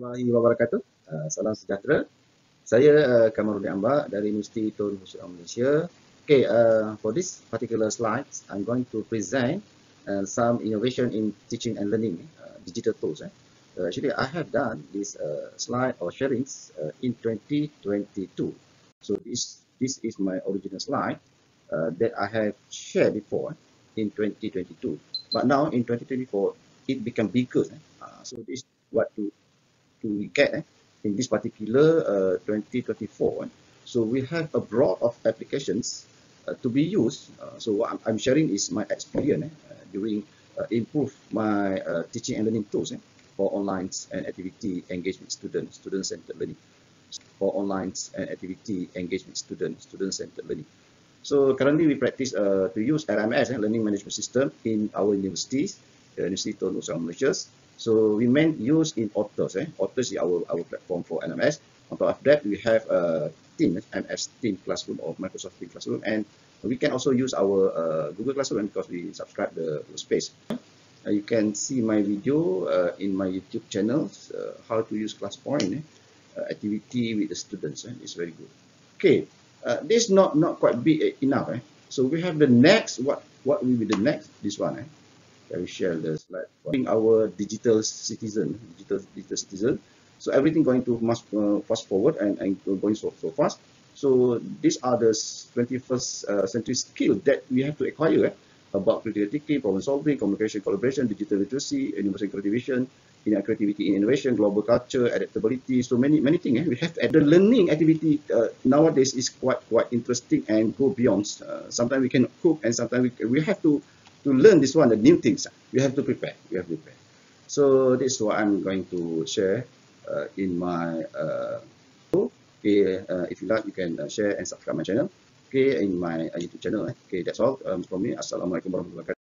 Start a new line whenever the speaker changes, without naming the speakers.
Warahmatullahi wabarakatuh. Salam sejahtera. Saya Kamarudin Amba dari Universiti Tun Hussein Malaysia. Okay, for this particular slides, I'm going to present some innovation in teaching and learning, digital tools. Actually, I have done this slide or sharings in 2022. So this is my original slide that I have shared before in 2022. But now in 2024, it become bigger. So this is what to get in this particular 2024. So we have a broad of applications to be used. So what I'm sharing is my experience during improve my teaching and learning tools for online and activity engagement student-centered learning. For online and activity engagement student-centered learning. So currently we practice to use LMS, Learning Management System, in our universities, University Tun Hussein Malaysia. So we use in Otters. Otters is our platform for LMS. On top of that, we have Teams, MS Team Classroom or Microsoft Team Classroom, and we can also use our Google Classroom because we subscribe the space. You can see my video in my YouTube channel, how to use ClassPoint activity with the students. It's very good. Okay, this not quite big enough. So we have the next. What will be the next? This one. I will share the slide. Being our digital citizen. So everything going to must fast forward and going so fast. So these are the 21st century skills that we have to acquire about critical thinking, problem solving, communication, collaboration, digital literacy, universal creativity, creativity in innovation, global culture, adaptability. So many things. We have the learning activity nowadays is quite interesting and go beyond. Sometimes we can cook, and sometimes we have to learn this one, the new things. We have to prepare. So this is what I'm going to share in my okay, if you like, you can share and subscribe my channel. Okay, in my YouTube channel. Okay, that's all from me. Assalamualaikum warahmatullahi wabarakatuh.